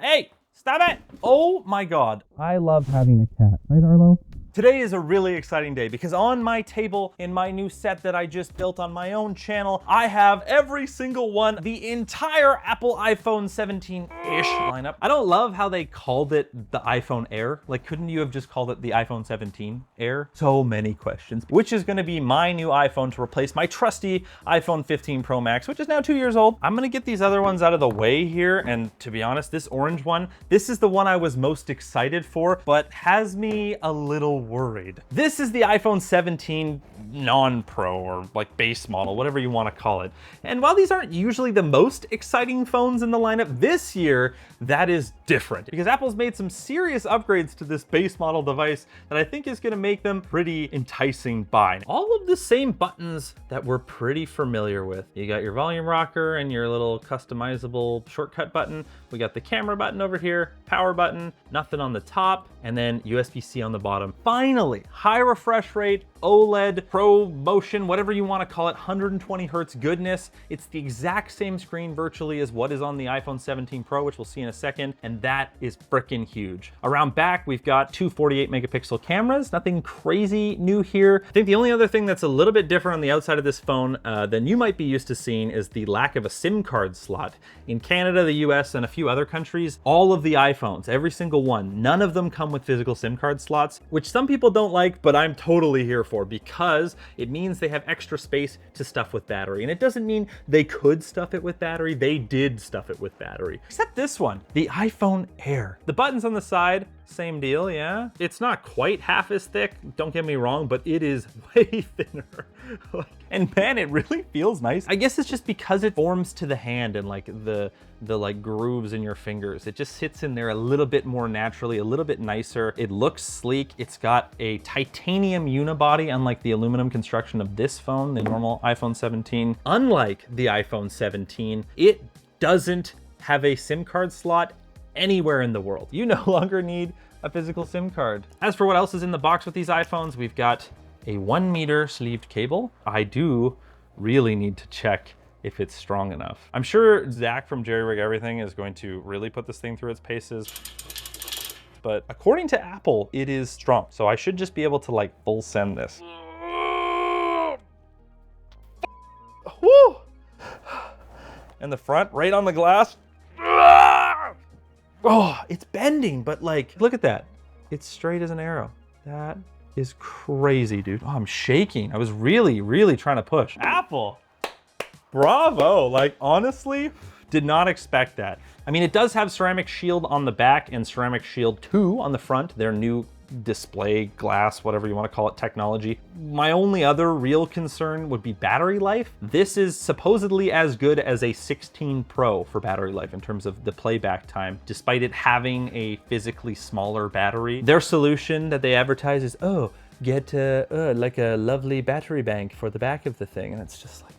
Hey, stop it! Oh my God. I love having a cat, right, Arlo? Today is a really exciting day because on my table in my new set that I just built on my own channel, I have every single one, the entire Apple iPhone 17-ish lineup. I don't love how they called it the iPhone Air. Like, couldn't you have just called it the iPhone 17 Air? So many questions. Which is gonna be my new iPhone to replace my trusty iPhone 15 Pro Max, which is now 2 years old. I'm gonna get these other ones out of the way here. And to be honest, this orange one, this is the one I was most excited for, but has me a little worried. This is the iPhone 17 non-pro or like base model, whatever you want to call it. And while these aren't usually the most exciting phones in the lineup, this year that is different because Apple's made some serious upgrades to this base model device that I think is going to make them pretty enticing buy. All of the same buttons that we're pretty familiar with. You got your volume rocker and your little customizable shortcut button. We got the camera button over here, power button, nothing on the top, and then USB-C on the bottom. Finally, high refresh rate, OLED, Pro Motion, whatever you want to call it, 120 hertz goodness. It's the exact same screen virtually as what is on the iPhone 17 Pro, which we'll see in a second, and that is freaking huge. Around back, we've got two 48 megapixel cameras, nothing crazy new here. I think the only other thing that's a little bit different on the outside of this phone than you might be used to seeing is the lack of a SIM card slot. In Canada, the US, and a few other countries, all of the iPhones, every single one, none of them come with physical SIM card slots, which some people don't like, but I'm totally here for because it means they have extra space to stuff with battery. And it doesn't mean they could stuff it with battery, they did stuff it with battery. Except this one, the iPhone Air. The buttons on the side, same deal, yeah. It's not quite half as thick, don't get me wrong, but it is way thinner. And man, it really feels nice. I guess it's just because it forms to the hand and like the like grooves in your fingers. It just sits in there a little bit more naturally, a little bit nicer. It looks sleek. It's got a titanium unibody, unlike the aluminum construction of this phone, the normal iPhone 17. Unlike the iPhone 17, it doesn't have a SIM card slot anywhere in the world. You no longer need a physical SIM card. As for what else is in the box with these iPhones, we've got a 1 meter sleeved cable. I do really need to check if it's strong enough. I'm sure Zach from Jerry Rig Everything is going to really put this thing through its paces, but according to Apple, it is strong. So I should just be able to like full send this. Woo! And the front, right on the glass. Oh, it's bending, but like, look at that. It's straight as an arrow. That is crazy, dude. Oh, I'm shaking. I was really trying to push. Apple, bravo. Like, honestly, did not expect that. I mean, it does have Ceramic Shield on the back and Ceramic Shield 2 on the front. Their new display glass, whatever you want to call it, technology. My only other real concern would be battery life. This is supposedly as good as a 16 Pro for battery life in terms of the playback time, despite it having a physically smaller battery. Their solution that they advertise is, oh, get like a lovely battery bank for the back of the thing. And it's just like,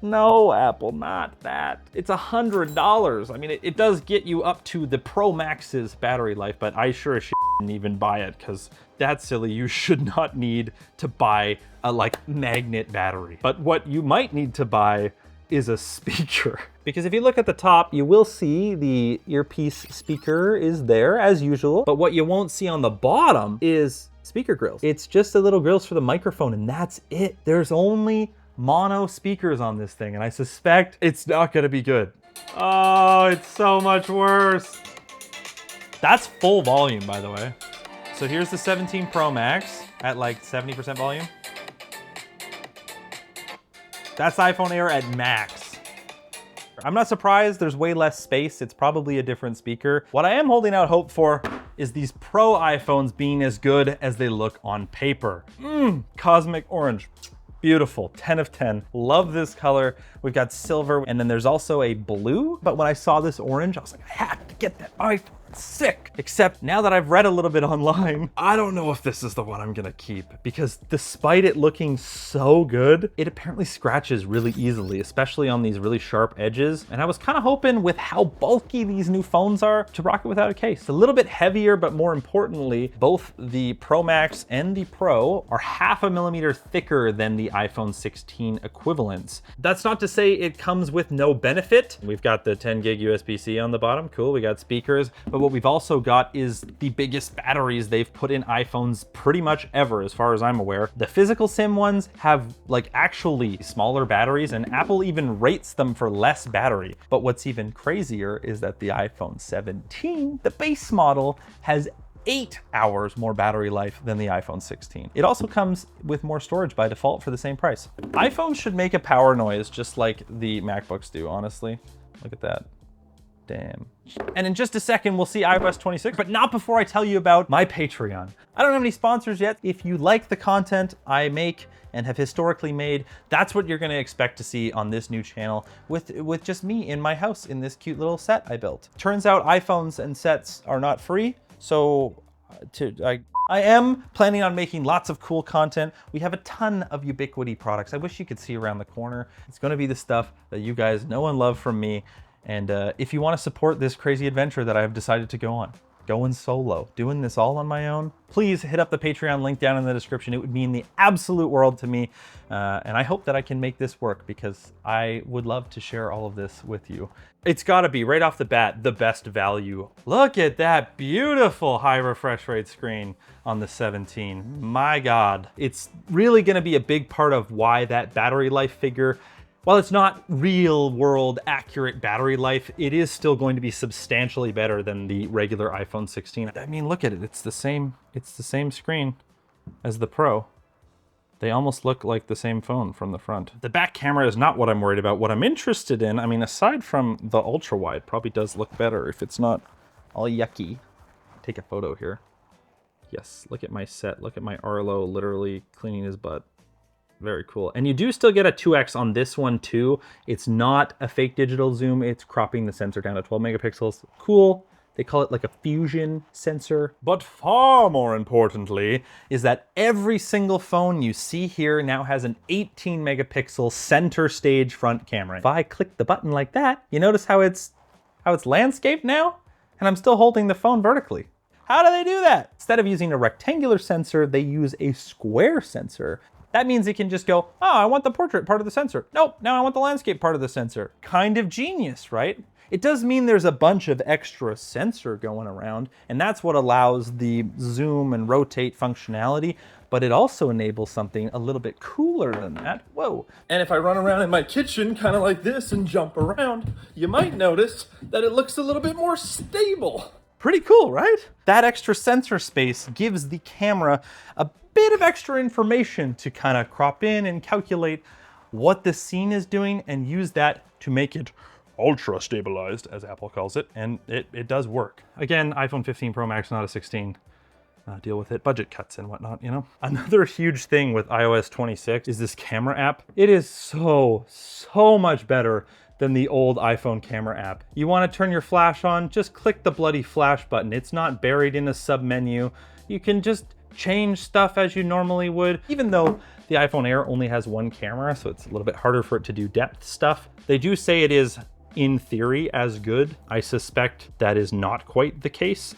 no, Apple, not that. It's $100. I mean, it does get you up to the Pro Max's battery life, but I sure as shit didn't even buy it because that's silly. You should not need to buy a like magnet battery. But what you might need to buy is a speaker. Because if you look at the top, you will see the earpiece speaker is there as usual. But what you won't see on the bottom is speaker grills. It's just the little grills for the microphone and that's it. There's only mono speakers on this thing, and I suspect it's not gonna be good. Oh, it's so much worse. That's full volume, by the way. So here's the 17 Pro Max at like 70% volume. That's iPhone Air at max. I'm not surprised there's way less space. It's probably a different speaker. What I am holding out hope for is these Pro iPhones being as good as they look on paper. Cosmic orange. Beautiful, 10 of 10. Love this color. We've got silver, and then there's also a blue. But when I saw this orange, I was like, I have to get that iPhone. sick. Except now that I've read a little bit online, I don't know if this is the one I'm gonna keep, because despite it looking so good, it apparently scratches really easily, especially on these really sharp edges. And I was kind of hoping with how bulky these new phones are to rock it without a case. A little bit heavier, but more importantly, both the Pro Max and the Pro are 0.5 millimeter thicker than the iPhone 16 equivalents. That's not to say it comes with no benefit. We've got the 10 gig USB-C on the bottom, cool, we got speakers, but what we've also got is the biggest batteries they've put in iPhones pretty much ever, as far as I'm aware. The physical SIM ones have like actually smaller batteries, and Apple even rates them for less battery. But what's even crazier is that the iPhone 17, the base model, has 8 hours more battery life than the iPhone 16. It also comes with more storage by default for the same price. iPhones should make a power noise just like the MacBooks do, honestly. Look at that. Damn. And in just a second, we'll see iOS 26, but not before I tell you about my Patreon. I don't have any sponsors yet. If you like the content I make and have historically made, that's what you're gonna expect to see on this new channel with just me in my house in this cute little set I built. Turns out iPhones and sets are not free, so I am planning on making lots of cool content. We have a ton of Ubiquiti products. I wish you could see around the corner. It's gonna be the stuff that you guys know and love from me. And if you want to support this crazy adventure that I've decided to go on, going solo, doing this all on my own, please hit up the Patreon link down in the description. It would mean the absolute world to me. And I hope that I can make this work, because I would love to share all of this with you. It's gotta be, right off the bat, the best value. Look at that beautiful high refresh rate screen on the 17. My God. It's really gonna be a big part of why that battery life figure, while it's not real world accurate battery life, it is still going to be substantially better than the regular iPhone 16. I mean, look at it, it's the same screen as the Pro. They almost look like the same phone from the front. The back camera is not what I'm worried about. What I'm interested in, I mean, aside from the ultra wide, probably does look better if it's not all yucky. Take a photo here. Yes, look at my set, look at my Arlo literally cleaning his butt. Very cool. And you do still get a 2x on this one too. It's not a fake digital zoom. It's cropping the sensor down to 12 megapixels. Cool. They call it like a fusion sensor. But far more importantly is that every single phone you see here now has an 18 megapixel center stage front camera. If I click the button like that, you notice how it's landscaped now? And I'm still holding the phone vertically. How do they do that? Instead of using a rectangular sensor, they use a square sensor. That means it can just go, oh, I want the portrait part of the sensor. Nope, now I want the landscape part of the sensor. Kind of genius, right? It does mean there's a bunch of extra sensor going around, and that's what allows the zoom and rotate functionality, but it also enables something a little bit cooler than that. Whoa. And if I run around in my kitchen kind of like this and jump around, you might notice that it looks a little bit more stable. Pretty cool, right? That extra sensor space gives the camera a bit of extra information to kind of crop in and calculate what the scene is doing and use that to make it ultra stabilized, as Apple calls it, and it does work. Again, iPhone 15 Pro Max, not a 16. Deal with it, budget cuts and whatnot, you know? Another huge thing with iOS 26 is this camera app. It is so much better than the old iPhone camera app. You want to turn your flash on, just click the bloody flash button. It's not buried in a sub-menu. You can just change stuff as you normally would. Even though the iPhone Air only has one camera, so it's a little bit harder for it to do depth stuff. They do say it is, in theory, as good. I suspect that is not quite the case.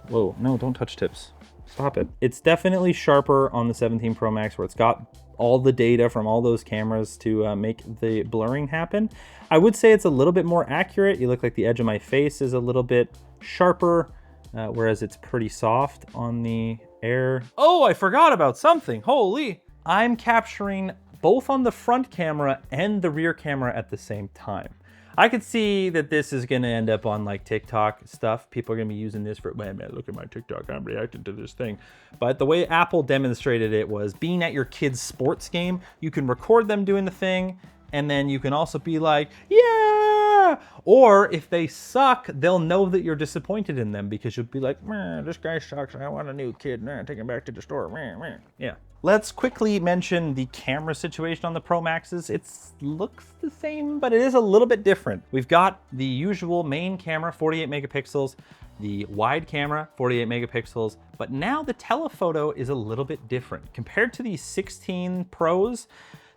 Whoa, no, don't touch tips. Stop it. It's definitely sharper on the 17 Pro Max, where it's got all the data from all those cameras to make the blurring happen. I would say it's a little bit more accurate. You look like the edge of my face is a little bit sharper, whereas it's pretty soft on the Air. Oh, I forgot about something. Holy. I'm capturing both on the front camera and the rear camera at the same time. I could see that this is gonna end up on like TikTok stuff. People are gonna be using this for, man, look at my TikTok, I'm reacting to this thing. But the way Apple demonstrated it was being at your kid's sports game, you can record them doing the thing, and then you can also be like, yeah, "Ah." Or if they suck, they'll know that you're disappointed in them because you'll be like, this guy sucks, I want a new kid, take him back to the store. Yeah. Let's quickly mention the camera situation on the Pro Maxes. It looks the same, but it is a little bit different. We've got the usual main camera, 48 megapixels, the wide camera, 48 megapixels, but now the telephoto is a little bit different. Compared to the 16 Pros,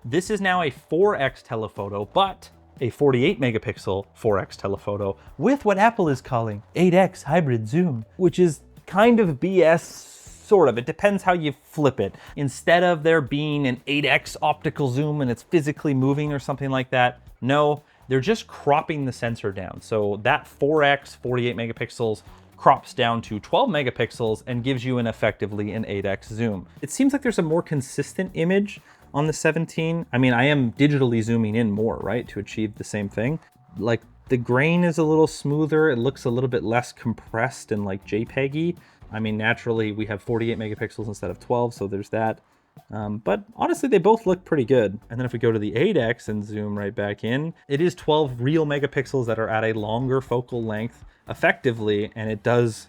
this is now a 4x telephoto, but a 48 megapixel 4x telephoto with what Apple is calling 8x hybrid zoom, which is kind of BS. Sort of. It depends how you flip it. Instead of there being an 8x optical zoom and it's physically moving or something like that, no, they're just cropping the sensor down. So that 4x 48 megapixels crops down to 12 megapixels and gives you effectively an 8x zoom. It seems like there's a more consistent image on the 17. I mean, I am digitally zooming in more, right, to achieve the same thing. Like the grain is a little smoother. It looks a little bit less compressed and like JPEG-y. I mean, naturally, we have 48 megapixels instead of 12, so there's that. But honestly, they both look pretty good. And then if we go to the 8X and zoom right back in, it is 12 real megapixels that are at a longer focal length effectively, and it does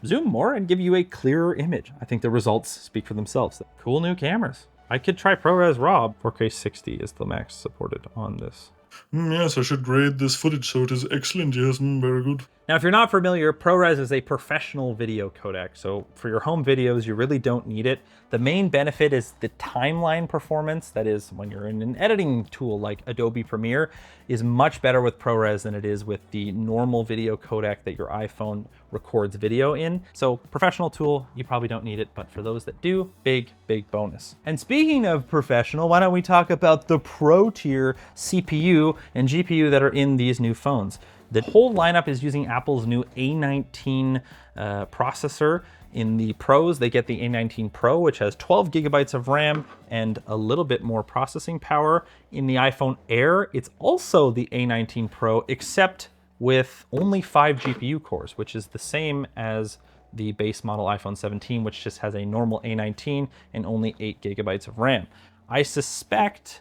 zoom more and give you a clearer image. I think the results speak for themselves. Cool new cameras. I could try ProRes RAW. 4K 60 is the max supported on this. Yes, I should grade this footage, so it is excellent. Yes, very good. Now, if you're not familiar, ProRes is a professional video codec. So for your home videos, you really don't need it. The main benefit is the timeline performance. That is, when you're in an editing tool like Adobe Premiere, is much better with ProRes than it is with the normal video codec that your iPhone records video in. So professional tool, you probably don't need it, but for those that do, big, big bonus. And speaking of professional, why don't we talk about the Pro tier CPU and GPU that are in these new phones. The whole lineup is using Apple's new A19 processor. In the Pros, they get the A19 Pro, which has 12 gigabytes of RAM and a little bit more processing power. In the iPhone Air, it's also the A19 Pro, except with only 5 GPU cores, which is the same as the base model iPhone 17, which just has a normal A19 and only 8 gigabytes of RAM. I suspect,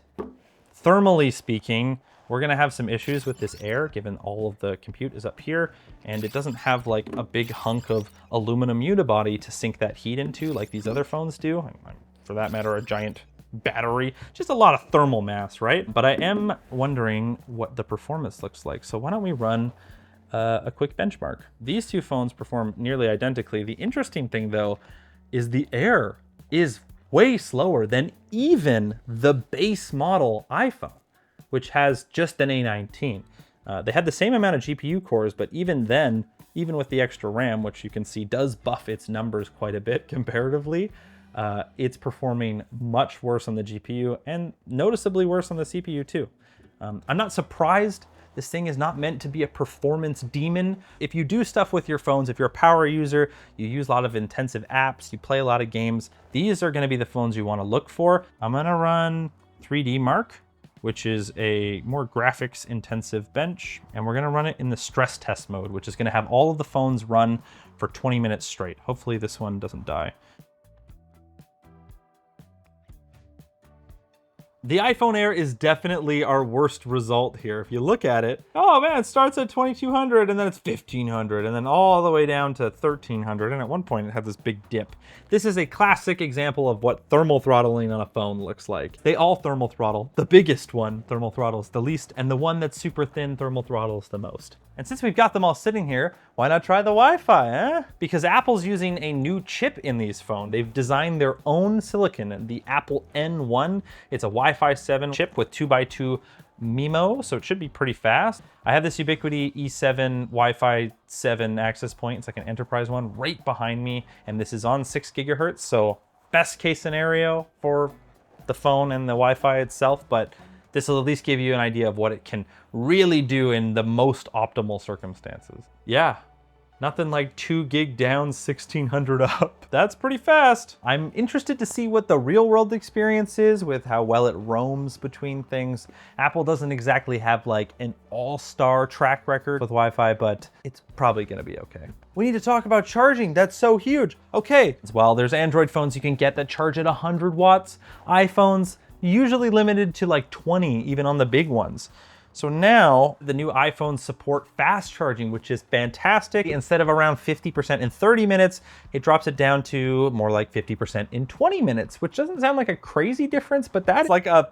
thermally speaking, we're gonna have some issues with this Air, given all of the compute is up here, and it doesn't have like a big hunk of aluminum unibody to sink that heat into like these other phones do. And for that matter, a giant battery, just a lot of thermal mass, right? But I am wondering what the performance looks like. So why don't we run a quick benchmark? These two phones perform nearly identically. The interesting thing though, is the Air is way slower than even the base model iPhone, which has just an A19. They had the same amount of GPU cores, but even then, even with the extra RAM, which you can see does buff its numbers quite a bit comparatively, it's performing much worse on the GPU and noticeably worse on the CPU too. I'm not surprised. This thing is not meant to be a performance demon. If you do stuff with your phones, if you're a power user, you use a lot of intensive apps, you play a lot of games, these are gonna be the phones you wanna look for. I'm gonna run 3D Mark, which is a more graphics intensive bench. And we're gonna run it in the stress test mode, which is gonna have all of the phones run for 20 minutes straight. Hopefully this one doesn't die. The iPhone Air is definitely our worst result here. If you look at it, oh man, it starts at 2200 and then it's 1500 and then all the way down to 1300. And at one point it had this big dip. This is a classic example of what thermal throttling on a phone looks like. They all thermal throttle. The biggest one thermal throttles the least, and the one that's super thin thermal throttles the most. And since we've got them all sitting here, why not try the Wi-Fi, eh? Because Apple's using a new chip in these phones. They've designed their own silicon, the Apple N1. It's a Wi-Fi 7 chip with 2x2 MIMO, so it should be pretty fast. I have this Ubiquiti E7 Wi-Fi 7 access point. It's like an enterprise one right behind me, and this is on 6 gigahertz, so best case scenario for the phone and the Wi-Fi itself, but this will at least give you an idea of what it can really do in the most optimal circumstances. Yeah, nothing like 2 gig down, 1600 up. That's pretty fast. I'm interested to see what the real world experience is with how well it roams between things. Apple doesn't exactly have like an all-star track record with Wi-Fi, but it's probably gonna be okay. We need to talk about charging. That's so huge. Okay, well, there's Android phones you can get that charge at 100 watts. iPhones, usually limited to like 20, even on the big ones. So now the new iPhones support fast charging, which is fantastic. Instead of around 50% in 30 minutes, it drops it down to more like 50% in 20 minutes, which doesn't sound like a crazy difference, but that's like a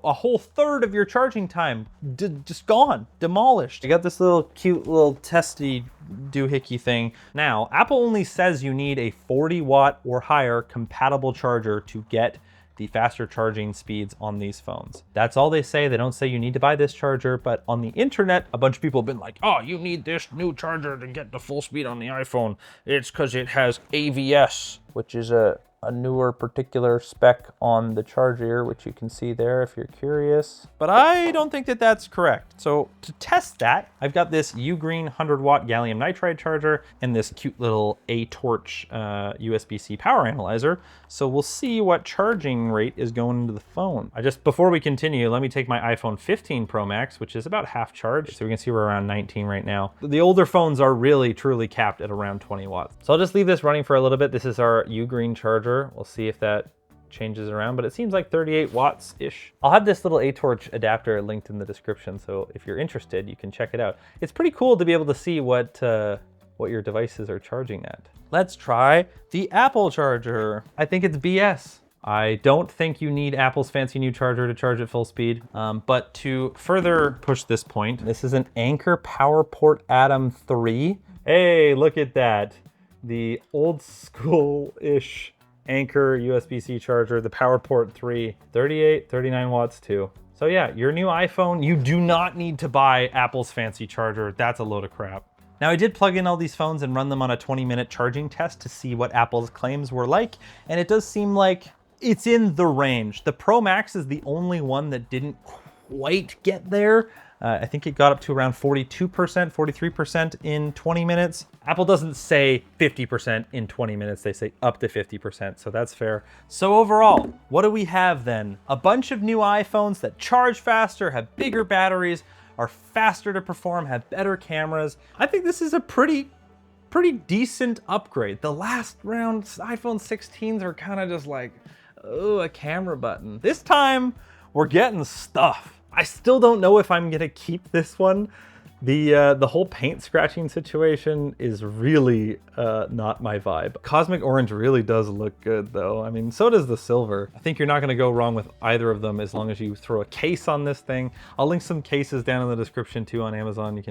whole third of your charging time just gone, demolished. You got this little cute little testy doohickey thing. Now, Apple only says you need a 40 watt or higher compatible charger to get the faster charging speeds on these phones. That's all they say. They don't say you need to buy this charger, but on the internet, a bunch of people have been like, oh, you need this new charger to get the full speed on the iPhone. It's because it has AVS, which is a newer particular spec on the charger, which you can see there if you're curious. But I don't think that that's correct. So to test that, I've got this Ugreen 100 watt gallium nitride charger and this cute little A-Torch USB-C power analyzer. So we'll see what charging rate is going into the phone. Before we continue, let me take my iPhone 15 Pro Max, which is about half charged. So we can see we're around 19 right now. The older phones are really truly capped at around 20 watts. So I'll just leave this running for a little bit. This is our Ugreen charger. We'll see if that changes around, but it seems like 38 watts-ish. I'll have this little A-Torch adapter linked in the description, so if you're interested, you can check it out. It's pretty cool to be able to see what your devices are charging at. Let's try the Apple charger. I think it's BS. I don't think you need Apple's fancy new charger to charge at full speed, but to further push this point, this is an Anker PowerPort Atom 3. Hey, look at that. The old school-ish Anker USB-C charger, the PowerPort 3, 38, 39 watts too. So yeah, your new iPhone, you do not need to buy Apple's fancy charger. That's a load of crap. Now I did plug in all these phones and run them on a 20-minute charging test to see what Apple's claims were like, and it does seem like it's in the range. The Pro Max is the only one that didn't quite get there. I think it got up to around 42%, 43% in 20 minutes. Apple doesn't say 50% in 20 minutes, they say up to 50%, so that's fair. So overall, what do we have then? A bunch of new iPhones that charge faster, have bigger batteries, are faster to perform, have better cameras. I think this is a pretty decent upgrade. The last round iPhone 16s are kind of just like, oh, a camera button. This time, we're getting stuff. I still don't know if I'm gonna keep this one. The whole paint scratching situation is really not my vibe. Cosmic Orange really does look good though. I mean, so does the silver. I think you're not gonna go wrong with either of them as long as you throw a case on this thing. I'll link some cases down in the description too on Amazon. You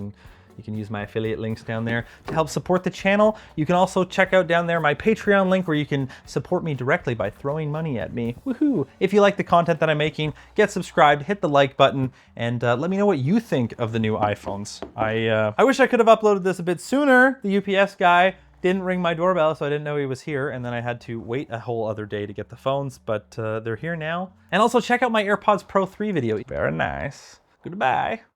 can use my affiliate links down there to help support the channel. You can also check out down there my Patreon link where you can support me directly by throwing money at me. Woohoo! If you like the content that I'm making, get subscribed, hit the like button, and let me know what you think of the new iPhones. I wish I could have uploaded this a bit sooner. The UPS guy didn't ring my doorbell, so I didn't know he was here, and then I had to wait a whole other day to get the phones, but they're here now. And also check out my AirPods Pro 3 video. Very nice. Goodbye.